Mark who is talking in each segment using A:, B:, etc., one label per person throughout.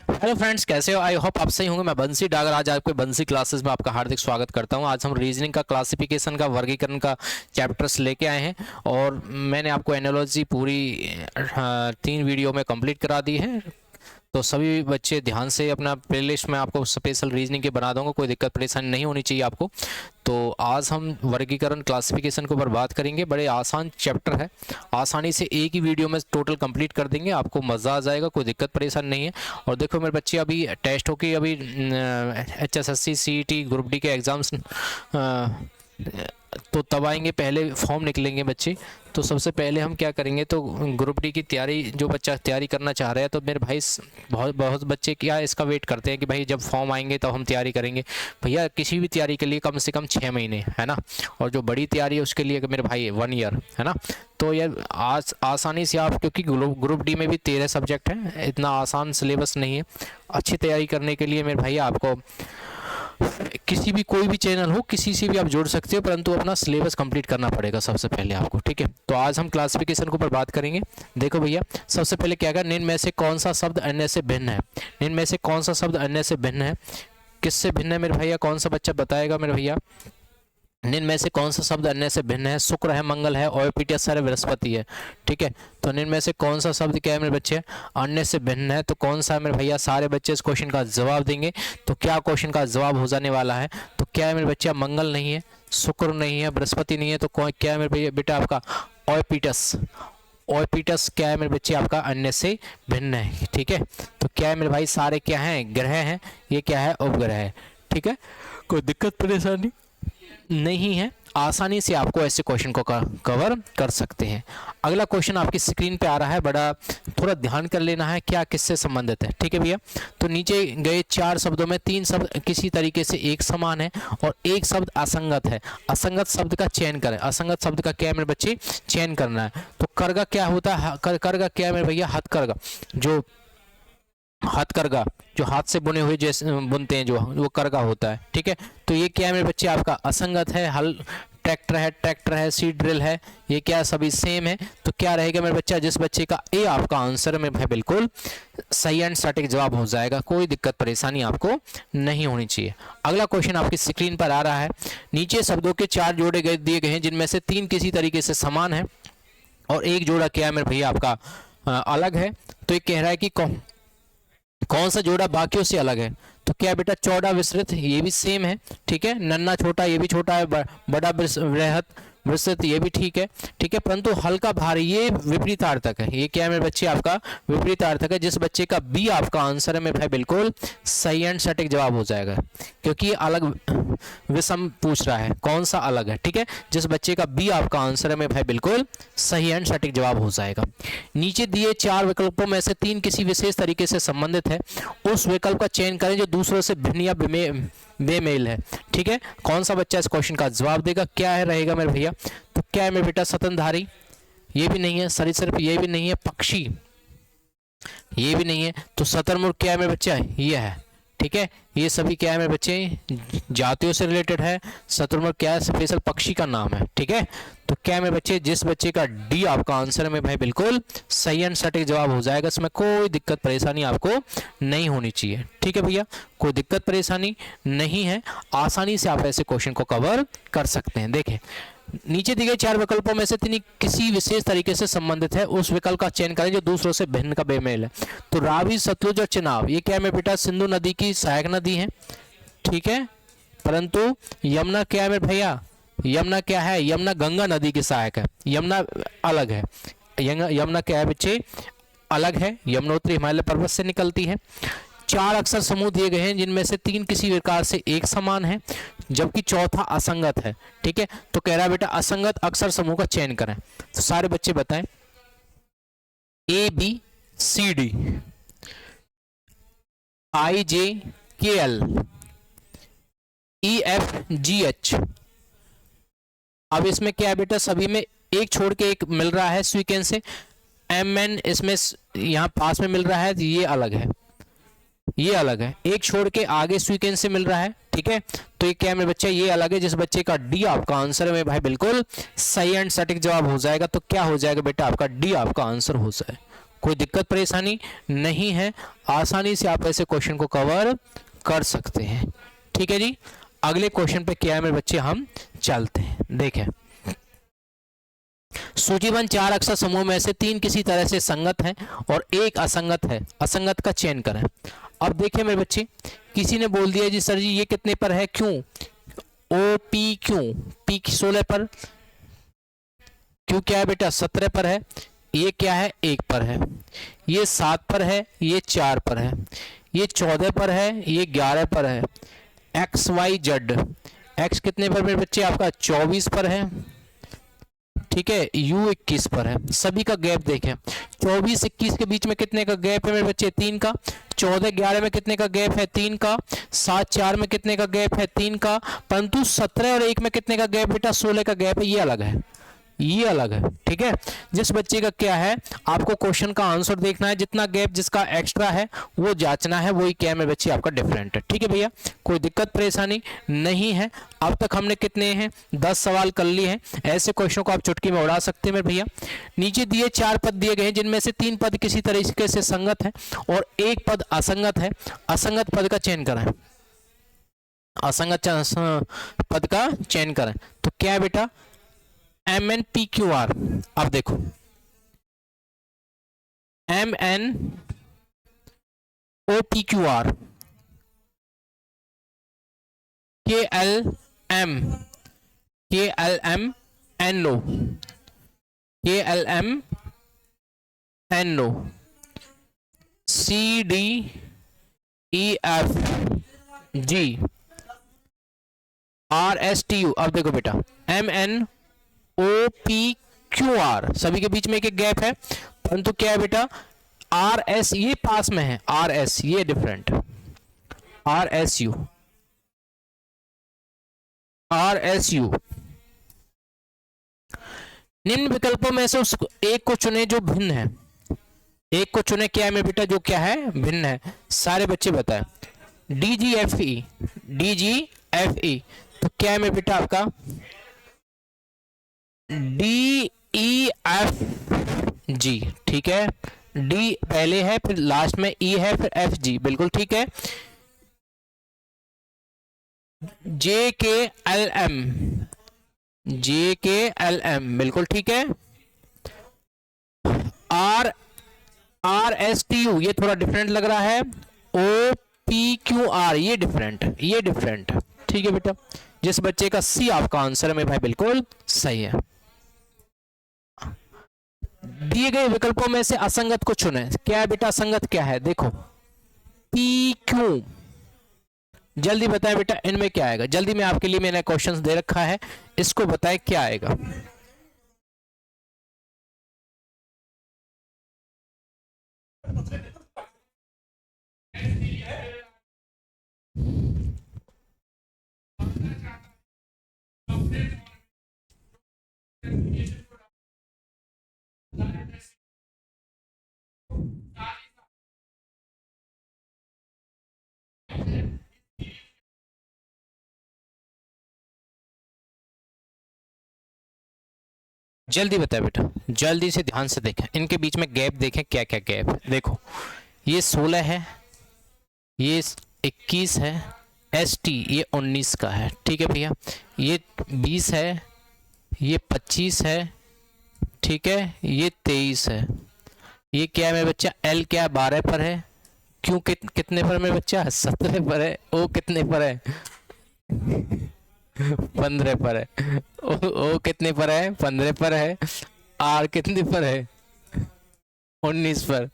A: Hello friends, कैसे हो? I hope आप सही होंगे। मैं बंसी डागर आज आपके बंसी क्लासेस में आपका हार्दिक स्वागत करता हूं। आज हम रीजनिंग का क्लासिफिकेशन का वर्गीकरण का चैप्टर्स लेके आए हैं और मैंने आपको एनालॉजी पूरी 3 वीडियो में कंप्लीट करा दी है। तो सभी बच्चे ध्यान से अपना प्लेलिस्ट में आपको स्पेशल रीजनिंग के बना दूंगा, कोई दिक्कत परेशानी नहीं होनी चाहिए आपको। तो आज हम वर्गीकरण क्लासिफिकेशन के ऊपर बात करेंगे। बड़े आसान चैप्टर है, आसानी से एक ही वीडियो में टोटल कंप्लीट कर देंगे, आपको मज़ा आ जाएगा, कोई दिक्कत परेशानी नहीं है। और देखो मेरे बच्चे, अभी टेस्ट हो के अभी HSSC CET ग्रुप डी के एग्ज़ाम्स तो तब आएंगे, पहले फॉर्म निकलेंगे बच्चे। तो सबसे पहले हम क्या करेंगे, तो ग्रुप डी की तैयारी जो बच्चा तैयारी करना चाह रहा है, तो मेरे भाई बहुत बहुत बच्चे क्या इसका वेट करते हैं कि भाई जब फॉर्म आएंगे तब हम तैयारी करेंगे। भैया किसी भी तैयारी के लिए कम से कम 6 महीने है ना, और जो बड़ी तैयारी है उसके लिए मेरे भाई 1 ईयर है ना। तो यार आसानी से आप, क्योंकि ग्रुप डी में भी 13 सब्जेक्ट हैं, इतना आसान सिलेबस नहीं है। अच्छी तैयारी करने के लिए मेरे भाई आपको किसी भी कोई भी चैनल हो, किसी से भी आप जुड़ सकते हो, परंतु अपना सिलेबस कंप्लीट करना पड़ेगा सबसे पहले आपको, ठीक है। तो आज हम क्लासिफिकेशन के ऊपर बात करेंगे। देखो भैया, सबसे पहले क्या है, निम्न में से कौन सा शब्द अन्य से भिन्न है? निम्न में से कौन सा शब्द अन्य से भिन्न है? किससे भिन्न है मेरे भैया? कौन सा बच्चा बताएगा मेरे भैया? निम्न में से कौन सा शब्द अन्य से भिन्न है? शुक्र है, मंगल है, ओयोपिटस है, बृहस्पति है, ठीक है। तो निम्न में से कौन सा शब्द क्या है मेरे बच्चे, अन्य से भिन्न है? तो कौन सा है मेरे भैया? सारे बच्चे इस क्वेश्चन का जवाब देंगे। तो क्या क्वेश्चन का जवाब हो जाने वाला है? तो क्या है मेरे बच्चे? मंगल नहीं है, शुक्र नहीं है, बृहस्पति नहीं है, तो क्या है मेरे भैया बेटा आपका? ओयोपिटस। ओयोपिटस क्या है मेरे बच्चे? आपका अन्य से भिन्न है, ठीक है। तो क्या है मेरे भाई? सारे क्या हैं? ग्रह हैं। ये क्या है? उपग्रह है, ठीक है। कोई दिक्कत परेशानी नहीं है, आसानी से आपको ऐसे क्वेश्चन को कवर कर सकते हैं। अगला क्वेश्चन आपकी स्क्रीन पे आ रहा है, बड़ा थोड़ा ध्यान कर लेना है क्या किससे संबंधित है, ठीक है भैया। तो नीचे गए 4 शब्दों में 3 शब्द किसी तरीके से एक समान है और एक शब्द असंगत है। असंगत शब्द का चयन करें। असंगत शब्द का क्या है मेरे बच्चे? चयन करना है। तो करगा क्या होता है? करगा क्या है मेरे भैया? हथकरघा। जो हथकरघा, जो हाथ से बुने हुए जैसे बुनते हैं, जो वो करघा होता है, ठीक है। तो ये क्या है मेरे बच्चे? आपका असंगत है। हल ट्रैक्टर है, सीड ड्रिल है, ये क्या सभी सेम है। तो क्या रहेगा मेरे बच्चा? जिस बच्चे का ए आपका आंसर में भाई बिल्कुल सही एंड सटीक जवाब हो जाएगा, कोई दिक्कत परेशानी आपको नहीं होनी चाहिए। अगला क्वेश्चन आपकी स्क्रीन पर आ रहा है। नीचे शब्दों के 4 जोड़े दिए गए हैं, जिनमें से 3 किसी तरीके से समान है और एक जोड़ा क्या है मेरे भैया आपका अलग है। तो ये कह रहा है कि कौन सा जोड़ा बाकियों से अलग है? तो क्या बेटा? चौड़ा विस्तृत, ये भी सेम है, ठीक है। नन्ना छोटा, ये भी छोटा है। बड़ा बृहत विस्तृत, ये भी ठीक है, ठीक है। परंतु हल्का भारी, ये विपरीतार्थक है। ये क्या है मेरे बच्चे? आपका विपरीतार्थक है। जिस बच्चे का बी आपका आंसर है मेरे भाई बिल्कुल सही एंड सटीक जवाब हो जाएगा, क्योंकि अलग विषम पूछ रहा है, कौन सा अलग है, ठीक है। जिस बच्चे का बी आपका आंसर है मेरे भाई बिल्कुल सही एंड सटीक जवाब हो जाएगा। नीचे दिए 4 विकल्पों में से 3 किसी विशेष तरीके से संबंधित है। उस विकल्प का चयन करें जो दूसरों से भिन्न या बेमेल है, ठीक है। कौन सा बच्चा इस क्वेश्चन का जवाब देगा? क्या है रहेगा मेरे भैया? तो क्या है मेरे बेटा? स्तनधारी, ये भी नहीं है। सरीसृप, ये भी नहीं है। पक्षी, ये भी नहीं है। तो शतुरमुर्ग क्या है मेरे बच्चा? ये है, ठीक है। ये सभी क्या है मेरे बच्चे? जातियों से रिलेटेड है। शतुरमुर्ग क्या है? स्पेशल पक्षी का नाम है, ठीक है। तो क्या है मेरे बच्चे? जिस बच्चे का डी आपका आंसर है मेरे भाई बिल्कुल सही एंड सटीक जवाब हो जाएगा, इसमें कोई दिक्कत परेशानी आपको नहीं होनी चाहिए, ठीक है भैया। कोई दिक्कत परेशानी नहीं है, आसानी से आप ऐसे क्वेश्चन को कवर कर सकते हैं। देखें, नीचे दिए गए 4 विकल्पों में से 3 किसी विशेष तरीके से संबंधित है। उस विकल्प का चयन करें जो दूसरों से भिन्न का बेमेल है। तो रावी, सतलुज और चिनाब, ये क्या है मेरे बेटा? सिंधु नदी की सहायक नदी है, ठीक है। परंतु यमुना क्या है मेरे भैया? यमुना क्या है? यमुना गंगा नदी की सहायक है। यमुना अलग है। यमुना क्या है बच्चे? अलग है। यमुनोत्री हिमालय पर्वत से निकलती है। 4 अक्षर समूह दिए गए हैं, जिनमें से 3 किसी प्रकार से एक समान है, जबकि चौथा असंगत है, ठीक है। तो कह रहा है बेटा असंगत अक्षर समूह का चयन करें। तो सारे बच्चे बताएं। ABCD, IJKL, EFGH। अब इसमें क्या है बेटा? सभी में एक छोड़ के एक मिल रहा है सीक्वेंस से। MN इसमें यहां पास में मिल रहा है, ये अलग है, ये अलग है। एक छोड़ के आगे सीक्वेंस से मिल रहा है, ठीक है। तो ये क्या है मेरे बच्चे? ये अलग है। जिस बच्चे का डी आपका आंसर है मेरे भाई बिल्कुल सही एंड सटीक जवाब हो जाएगा। तो क्या हो जाएगा बेटा? आपका डी आपका आंसर हो जाए, कोई दिक्कत परेशानी नहीं है, आसानी से आप ऐसे क्वेश्चन को कवर कर सकते हैं। ठीक है जी, अगले क्वेश्चन पे क्या है मेरे बच्चे, हम चलते हैं। देखें, सूचीबद्ध 4 अक्षर समूह में से 3 किसी तरह से संगत हैं और एक असंगत है, असंगत का चयन करें। अब देखिए मेरे बच्चे, किसी ने बोल दिया जी सर जी ये कितने पर है, क्यों, ओ पी क्यों, पी 16 पर, क्यों क्या है बेटा 17 पर है, ये क्या है 1 पर है, ये 7 पर है, ये 4 पर है, ये 14 पर है, ये 11 पर है, एक्स वाई जेड, एक्स कितने पर मेरे बच्चे आपका 24 पर है, ठीक है, यू 21 पर है। सभी का गैप देखें, 24-21 के बीच में कितने का गैप है मेरे बच्चे, 3 का, 14-11 में कितने का गैप है, 3 का, 7-4 में कितने का गैप है, 3 का, परंतु 17 और 1 में कितने का गैप बेटा, 16 का गैप है, ये अलग है, ये अलग है। ठीक है, जिस बच्चे का क्या है, आपको क्वेश्चन का आंसर देखना है, जितना गैप जिसका एक्स्ट्रा है वो जांचना है, वही क्या है मेरे बच्चे आपका डिफरेंट है। ठीक है भैया, कोई दिक्कत परेशानी नहीं है। अब तक हमने कितने हैं, 10 सवाल कर लिए हैं। ऐसे क्वेश्चन को आप चुटकी में उड़ा सकते हैं मेरे भैया। नीचे दिए 4 पद दिए गए हैं, जिनमें से 3 पद किसी तरीके से संगत है और 1 पद असंगत है। असंगत पद का चयन करें, असंगत पद का चयन करें। तो क्या है बेटा, M N P Q R. अब देखो, M N O P Q R, K L M N O, K L M N O, C D E F G, R S T U. अब देखो बेटा, M N O P Q R, सभी के बीच में एक एक gap है, परंतु क्या है बेटा, आर एस ये पास में है, आर एस ये different, R S U, R S U. निम्न विकल्पों में से उस एक को चुने जो भिन्न है, एक को चुने, क्या है मेरे बेटा, जो क्या है भिन्न है। सारे बच्चे बताएं, D G F E, D G F E, तो क्या है मेरे बेटा आपका डी ई एफ जी। ठीक है, डी पहले है, फिर लास्ट में ई है, फिर एफ जी, बिल्कुल ठीक है। जे के एल एम, जे के एल एम, बिल्कुल ठीक है। R R S T U, ये थोड़ा डिफरेंट लग रहा है। ओ पी क्यू आर, ये डिफरेंट, ये डिफरेंट। ठीक है बेटा, जिस बच्चे का सी आपका आंसर है मेरे भाई, बिल्कुल सही है। दिए गए विकल्पों में से असंगत को चुने। क्या है बेटा असंगत, क्या है देखो, पी क्यू, जल्दी बताएं बेटा इनमें क्या आएगा, जल्दी में आपके लिए मैंने क्वेश्चंस दे रखा है, इसको बताएं क्या आएगा। जल्दी बताए बेटा, जल्दी से ध्यान से देखें, इनके बीच में गैप देखें, क्या क्या गैप है। देखो, ये 16 है, ये 21 है, एस टी ये 19 का है, ठीक है भैया, ये 20 है, ये 25 है, ठीक है, ये 23 है, ये क्या है मेरे बच्चा, एल क्या 12 पर है, क्यों कितने पर मेरे बच्चा 17 पर है, ओ कितने पर है 15 पर है, ओ कितने पर है 15 पर है, आर कितने पर है 19 पर,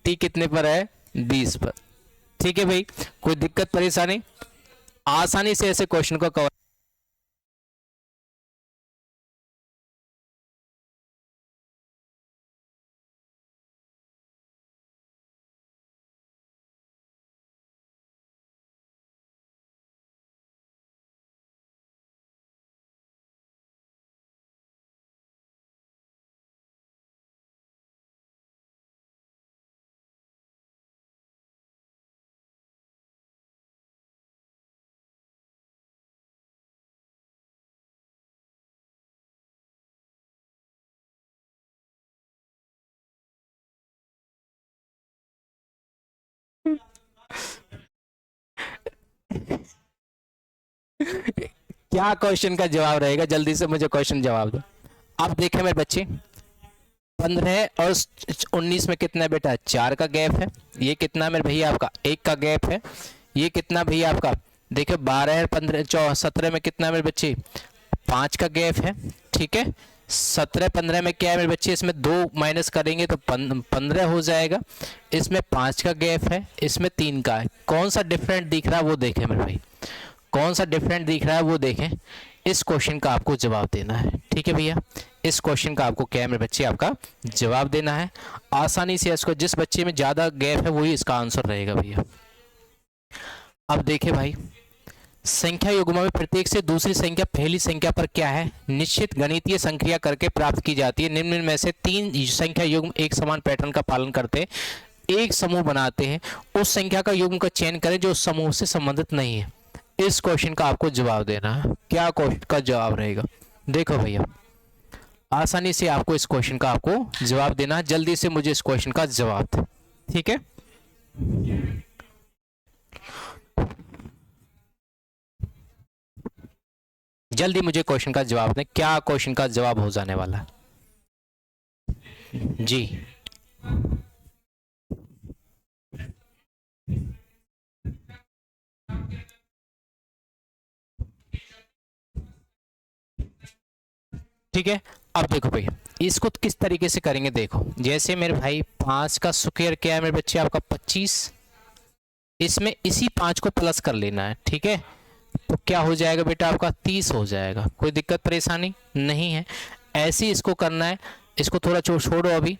A: टी कितने पर है 20 पर। ठीक है भाई, कोई दिक्कत परेशानी, आसानी से ऐसे क्वेश्चन को कवर क्या क्वेश्चन का जवाब रहेगा, जल्दी से मुझे क्वेश्चन जवाब दो। अब देखें मेरे बच्चे, 15 और 19 में कितना है बेटा, 4 का गैप है। ये कितना मेरे भैया आपका 1 का गैप है। ये कितना भैया आपका, देखिए 12 और 15 17 में कितना मेरे बच्चे, 5 का गैप है। ठीक है, 17 15 में क्या है मेरे बच्चे, इसमें 2 माइनस करेंगे तो 15 हो जाएगा। इसमें 5 का गैप है, इसमें 3 का है। कौन सा डिफरेंट दिख रहा है वो देखें मेरे भाई, कौन सा डिफरेंट दिख रहा है वो देखें। इस क्वेश्चन का आपको जवाब देना है। ठीक है भैया, इस क्वेश्चन का आपको क्या है मेरे बच्चे, आपका जवाब देना है आसानी से। इसको जिस बच्चे में ज़्यादा गैप है वही इसका आंसर रहेगा भैया। अब देखिए भाई, संख्या युग्म में प्रत्येक से दूसरी संख्या पहली संख्या पर क्या है, निश्चित गणितीय संक्रिया करके प्राप्त की जाती है। निम्न में से 3 संख्या युग्म एक समान पैटर्न का पालन करते हैं, एक समूह बनाते हैं। उस संख्या का युग्म का चयन करें जो उस समूह से संबंधित नहीं है। इस क्वेश्चन का आपको जवाब देना है। क्या क्वेश्चन का जवाब रहेगा, देखो भैया आसानी से आपको इस क्वेश्चन का आपको जवाब देना है। जल्दी से मुझे इस क्वेश्चन का जवाब दे। ठीक है, जल्दी मुझे क्वेश्चन का जवाब दें, क्या क्वेश्चन का जवाब हो जाने वाला जी। ठीक है, अब देखो भैया इसको किस तरीके से करेंगे। देखो जैसे मेरे भाई 5 का स्क्वायर क्या है मेरे बच्चे आपका 25, इसमें इसी 5 को प्लस कर लेना है। ठीक है, तो क्या हो जाएगा बेटा आपका 30 हो जाएगा। कोई दिक्कत परेशानी नहीं है, ऐसे ही इसको करना है। इसको थोड़ा छोड़ो अभी।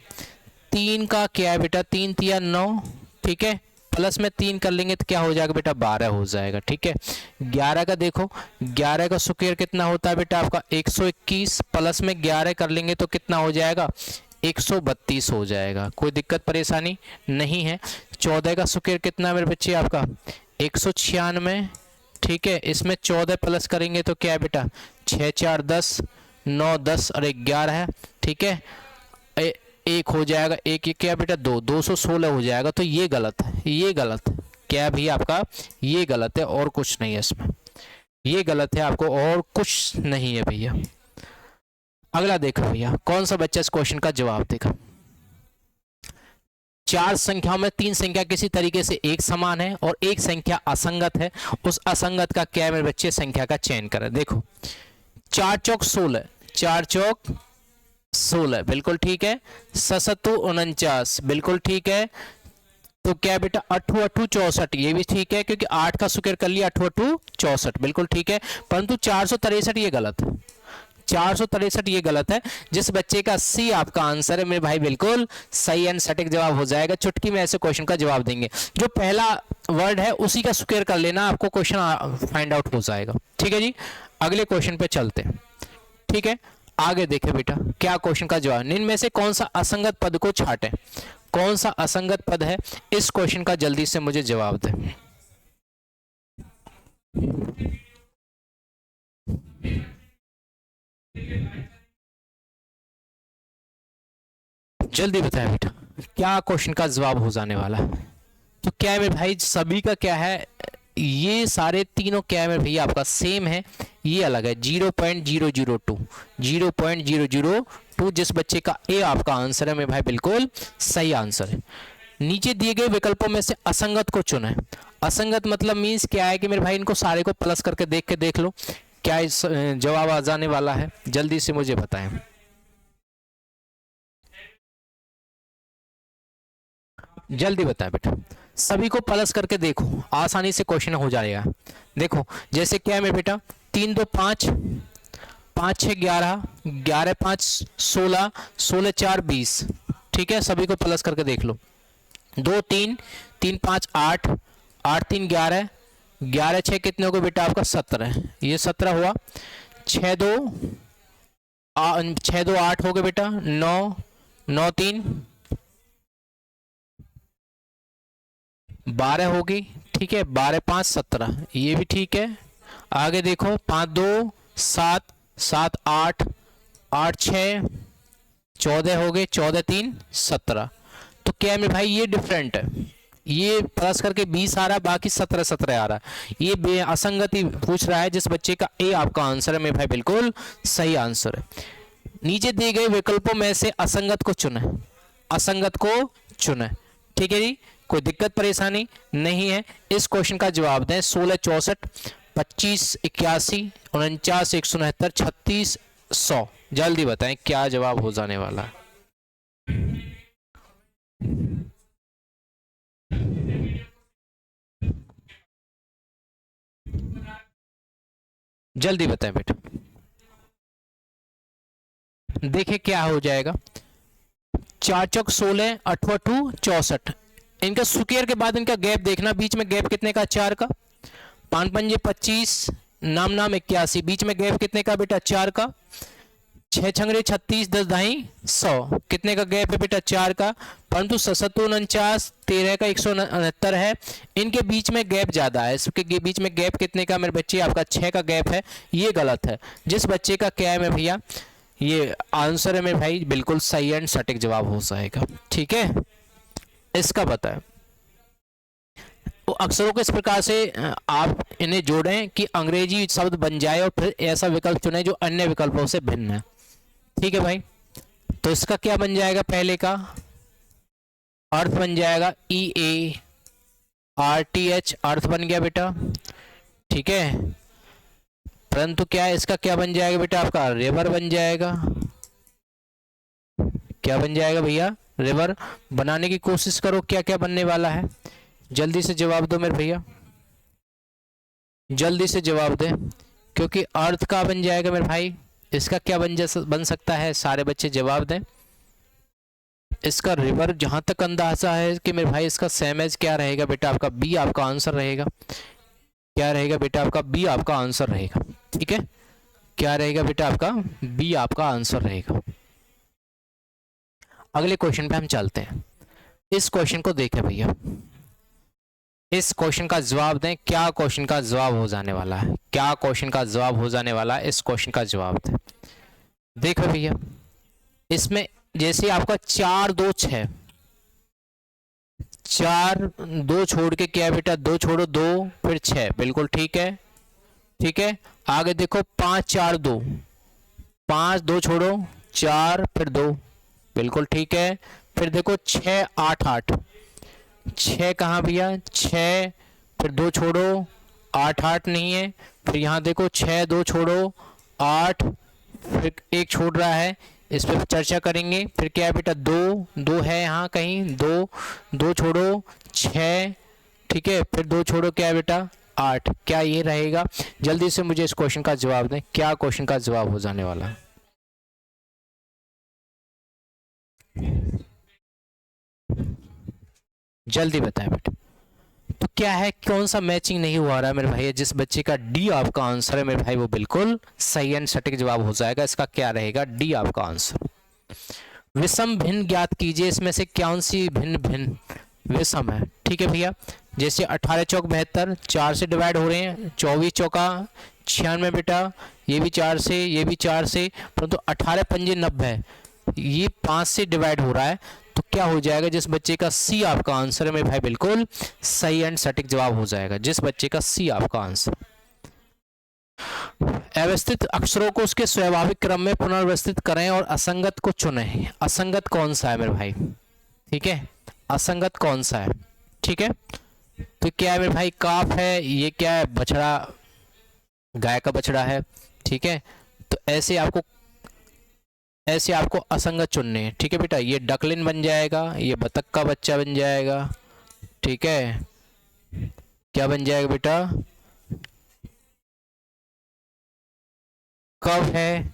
A: 3 का क्या है बेटा, 3 तिया 9। ठीक है, प्लस में 3 कर लेंगे तो क्या हो जाएगा बेटा 12 हो जाएगा। ठीक है, 11 का देखो, 11 का स्क्वायर कितना होता है बेटा आपका 121, प्लस में 11 कर लेंगे तो कितना हो जाएगा 132 हो जाएगा। कोई दिक्कत परेशानी नहीं है। 14 का स्क्वायर कितना मेरे बच्चे आपका 196। ठीक है, इसमें 14 प्लस करेंगे तो क्या है बेटा 6 4 10, 9 10 और 11 है। ठीक है, एक हो जाएगा, एक ये क्या बेटा 216 हो जाएगा। तो ये गलत है, ये गलत है। क्या भी आपका ये गलत है और कुछ नहीं है इसमें, ये गलत है आपको और कुछ नहीं है भैया। अगला देखो भैया, कौन सा बच्चा इस क्वेश्चन का जवाब देगा। 4 संख्याओं में 3 संख्या किसी तरीके से एक समान है और एक संख्या असंगत है। उस असंगत का क्या है मेरे बच्चे, संख्या का चयन करें। देखो 4 चौक 16, 4 चौक 16 बिल्कुल ठीक है। 7 49 बिल्कुल ठीक है। तो क्या है बेटा 8 8 64 ये भी ठीक है, क्योंकि 8 का स्क्वायर कर लिया 8 8 64 बिल्कुल ठीक है। परंतु 463 ये गलत है, 463 ये गलत है। जिस बच्चे का सी आपका आंसर है मेरे भाई बिल्कुल सही एंड सटीक जवाब हो जाएगा। चुटकी में ऐसे क्वेश्चन का जवाब देंगे। जो पहला वर्ड है उसी का स्क्वायर कर लेना, आपको क्वेश्चन फाइंड आउट हो जाएगा। ठीक है जी, अगले क्वेश्चन पे चलते हैं। ठीक है, आगे देखे बेटा क्या क्वेश्चन का जवाब। निम्न में से कौन सा असंगत पद को छाटें, कौन सा असंगत पद है, इस क्वेश्चन का जल्दी से मुझे जवाब दें। जल्दी बताए बेटा क्या क्वेश्चन का जवाब हो जाने वाला है। तो क्या है मेरे भाई सभी का क्या है, ये सारे तीनों क्या है मेरे भैया आपका सेम है, ये अलग है 0.002 0.002। जिस बच्चे का ए आपका आंसर है मेरे भाई बिल्कुल सही आंसर है। नीचे दिए गए विकल्पों में से असंगत को चुना है। असंगत मतलब मीन्स क्या है कि मेरे भाई इनको सारे को प्लस करके देख लो क्या इस जवाब आ जाने वाला है, जल्दी से मुझे बताएं। जल्दी बताएं बेटा, सभी को प्लस करके देखो आसानी से क्वेश्चन हो जाएगा। देखो जैसे क्या है मेरे बेटा 3 2 5, 5 6 11, 11 5 16, 16 4 20। ठीक है, सभी को प्लस करके देख लो। 2 3, 3 5 8, 8 3 11, 11 6 कितने हो गए बेटा आपका 17, ये 17 हुआ। 6 2 6 2 8 हो गए बेटा 9, 9 3 12 होगी। ठीक है, 12 5 17 ये भी ठीक है। आगे देखो 5 2 7, 7 8, 8 6 14 हो गए, 14 3 17। तो क्या है मेरे भाई ये डिफरेंट है, ये प्लस करके 20 आ रहा है, बाकी 17 आ रहा है। ये असंगति पूछ रहा है जिस बच्चे का ए आपका आंसर है मेरे भाई बिल्कुल सही आंसर है। नीचे दिए गए विकल्पों में से असंगत को चुने, असंगत को चुने। ठीक है जी, कोई दिक्कत परेशानी नहीं है। इस क्वेश्चन का जवाब दें। 16 64 25 81 49 169 36 100। जल्दी बताएं क्या जवाब हो जाने वाला है। जल्दी बताएं बेटा। देखिए क्या हो जाएगा। 4 चौक 16 8 2 64। इनका स्क्वायर के बाद इनका गैप देखना, बीच में गैप कितने का 4 का। 5 पंजे 25 नाम नाम 81, बीच में गैप कितने का बेटा 4 का। 6 छंगरे 36 10 ढाई 100, कितने का गैप है बेटा 4 का। परंतु 77 49 13 का 169 है। इनके बीच में गैप ज्यादा है, इसके बीच में गैप कितने का मेरे बच्चे आपका 6 का गैप है। ये गलत है। जिस बच्चे का क्या है मेरे भैया, ये आंसर है मेरे भाई बिल्कुल सही एंड सटीक जवाब हो जाएगा। ठीक है, इसका बताएं। तो अक्षरों को इस प्रकार से आप इन्हें जोड़ें कि अंग्रेजी शब्द बन जाए और फिर ऐसा विकल्प चुनें जो अन्य विकल्पों से भिन्न है। ठीक है भाई, तो इसका क्या बन जाएगा, पहले का अर्थ बन जाएगा EARTH, अर्थ बन गया बेटा। ठीक है, परंतु क्या है इसका क्या बन जाएगा बेटा आपका रिवर बन जाएगा। क्या बन जाएगा भैया, रिवर। बनाने की कोशिश करो क्या क्या बनने वाला है। जल्दी से जवाब दो मेरे भैया, जल्दी से जवाब दे, क्योंकि अर्थ का बन जाएगा मेरे भाई। इसका क्या बन सकता है, सारे बच्चे जवाब दें। इसका रिवर जहां तक अंदाजा है कि मेरे भाई इसका सेम एज क्या रहेगा बेटा आपका बी आपका आंसर रहेगा। क्या रहेगा बेटा आपका बी आपका आंसर रहेगा। ठीक है, क्या रहेगा बेटा आपका बी आपका आंसर रहेगा। अगले क्वेश्चन पे हम चलते हैं। इस क्वेश्चन को देखें भैया, इस क्वेश्चन का जवाब दें। क्या क्वेश्चन का जवाब हो जाने वाला है, क्या क्वेश्चन का जवाब हो जाने वाला है, इस क्वेश्चन का जवाब दें। देखो भैया, इसमें जैसे आपका 4 2 6, 4 2 छोड़ के क्या बेटा 2 छोड़ो 2 फिर 6, बिल्कुल ठीक है। ठीक है, आगे देखो 5 4 2, 5 2 छोड़ो 4 फिर 2, बिल्कुल ठीक है। फिर देखो 6 8 8, 6 कहाँ भैया 6 फिर 2 छोड़ो 8 8 नहीं है। फिर यहाँ देखो 6 2 छोड़ो 8 फिर 1 छोड़ रहा है, इस पर चर्चा करेंगे। फिर क्या है बेटा 2 2 है यहाँ कहीं, 2 2 छोड़ो 6, ठीक है, फिर 2 छोड़ो क्या है बेटा 8। क्या ये रहेगा, जल्दी से मुझे इस क्वेश्चन का जवाब दें। क्या क्वेश्चन का जवाब हो जाने वाला है। जल्दी बताएं बेटा। तो क्या है, कौन सा मैचिंग नहीं हुआ रहा है मेरे भाई। जिस बच्चे का डी आपका आंसर है मेरे भाई वो बिल्कुल सही एंड सटीक जवाब हो जाएगा। इसका क्या रहेगा, डी आपका आंसर। विषम भिन्न ज्ञात कीजिए, इसमें से कौन सी भिन्न भिन्न विषम है। ठीक है भैया, जैसे 18 चौक 72, 4 से डिवाइड हो रहे हैं। 24 चौका 96 बेटा, ये भी 4 से, ये भी 4 से, परंतु 18 पंजे 90, ये 5 से डिवाइड हो रहा है। तो क्या हो जाएगा, जिस बच्चे का सी आपका आंसर है मेरे भाई बिल्कुल सही एंड सटीक जवाब हो जाएगा। जिस बच्चे का सी आपका आंसर। अव्यवस्थित अक्षरों को उसके स्वाभाविक क्रम में पुनर्व्यवस्थित करें और असंगत को चुनें। असंगत कौन सा है मेरे भाई, ठीक है, असंगत कौन सा है। ठीक है, तो क्या है मेरे भाई काफ है, ये क्या है बछड़ा, गाय का बछड़ा है। ठीक है, तो ऐसे आपको असंगत चुनने हैं। ठीक है बेटा, ये डकलिन बन जाएगा, ये बतख का बच्चा बन जाएगा। ठीक है, क्या बन जाएगा बेटा कब है।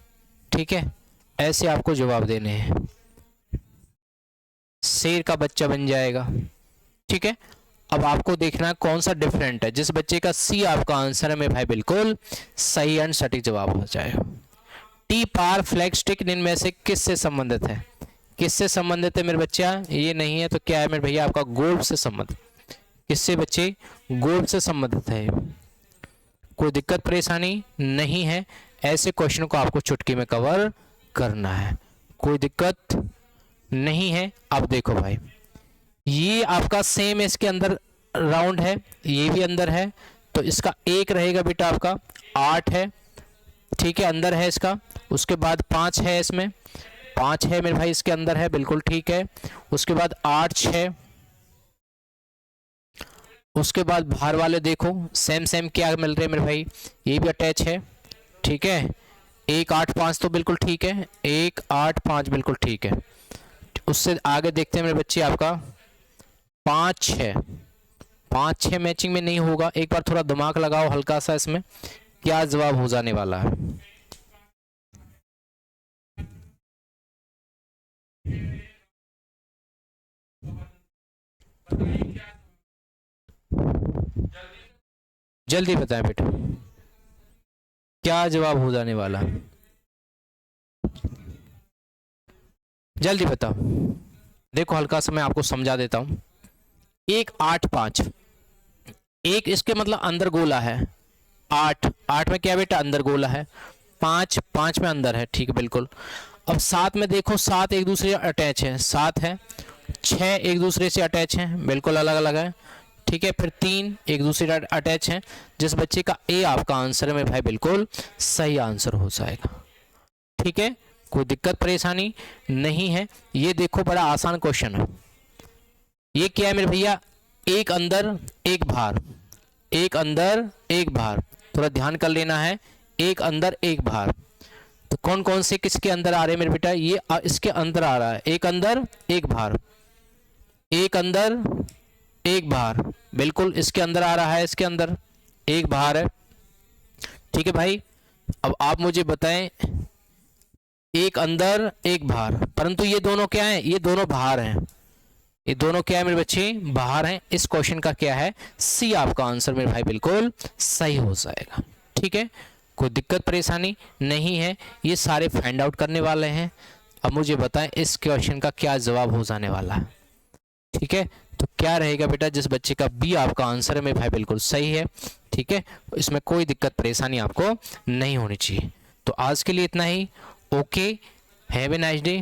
A: ठीक है, ऐसे आपको जवाब देने हैं। शेर का बच्चा बन जाएगा। ठीक है, अब आपको देखना है कौन सा डिफरेंट है। जिस बच्चे का सी आपका आंसर है मेरे भाई बिल्कुल सही एंड सटीक जवाब हो जाएगा। टी पार फ्लैग स्टिक इनमें से किससे संबंधित है, किससे संबंधित है मेरे बच्चा, ये नहीं है तो क्या है मेरे भैया आपका गोल्फ से संबंधित। किससे बच्चे, गोल्फ से संबंधित है। कोई दिक्कत परेशानी नहीं है, ऐसे क्वेश्चन को आपको चुटकी में कवर करना है, कोई दिक्कत नहीं है। अब देखो भाई, ये आपका सेम इसके अंदर राउंड है, ये भी अंदर है, तो इसका एक रहेगा बेटा आपका 8 है, ठीक है, अंदर है इसका। उसके बाद 5 है, इसमें 5 है मेरे भाई इसके अंदर है, बिल्कुल ठीक है। उसके बाद 8 6, उसके बाद बाहर वाले देखो सेम सेम क्या मिल रहे हैं मेरे भाई, ये भी अटैच है, ठीक है। 1 8 5 तो बिल्कुल ठीक है, 1 8 5 बिल्कुल ठीक है। उससे आगे देखते हैं मेरे बच्चे आपका 5 6, 5 6 मैचिंग में नहीं होगा। एक बार थोड़ा दिमाग लगाओ हल्का सा, इसमें क्या जवाब हो जाने वाला है। जल्दी बताएं बेटा, क्या जवाब हो जाने वाला है, जल्दी बताओ। देखो हल्का सा मैं आपको समझा देता हूं। 1 8 5, एक इसके मतलब अंदर गोला है, 8 8 में क्या बेटा अंदर गोला है, 5 5 में अंदर है, ठीक है बिल्कुल। अब 7 में देखो, 7 एक दूसरे से अटैच है, 7 है। 6 एक दूसरे से अटैच है, बिल्कुल अलग अलग है, ठीक है। फिर 3 एक दूसरे से अटैच है। जिस बच्चे का ए आपका आंसर है मेरे भाई बिल्कुल सही आंसर हो जाएगा, ठीक है। कोई दिक्कत परेशानी नहीं है। ये देखो बड़ा आसान क्वेश्चन है। ये क्या है मेरे भैया, एक अंदर एक बाहर, एक अंदर एक बाहर, थोड़ा ध्यान कर लेना है, एक अंदर एक बाहर। तो कौन कौन से किसके अंदर आ रहे हैं मेरे बेटा, ये इसके अंदर आ रहा है, एक अंदर एक बाहर, एक अंदर एक बाहर, बिल्कुल इसके अंदर आ रहा है, इसके अंदर एक बाहर है, ठीक है भाई। अब आप मुझे बताएं, एक अंदर एक बाहर, परंतु ये दोनों क्या हैं, ये दोनों बाहर हैं, ये दोनों क्या है मेरे बच्चे बाहर हैं। इस क्वेश्चन का क्या है, सी आपका आंसर मेरे भाई बिल्कुल सही हो जाएगा, ठीक है। कोई दिक्कत परेशानी नहीं है, ये सारे फाइंड आउट करने वाले हैं। अब मुझे बताएं इस क्वेश्चन का क्या जवाब हो जाने वाला है, ठीक है। तो क्या रहेगा बेटा, जिस बच्चे का बी आपका आंसर है मेरे भाई बिल्कुल सही है, ठीक है। इसमें कोई दिक्कत परेशानी आपको नहीं होनी चाहिए। तो आज के लिए इतना ही। Okay, have a nice day.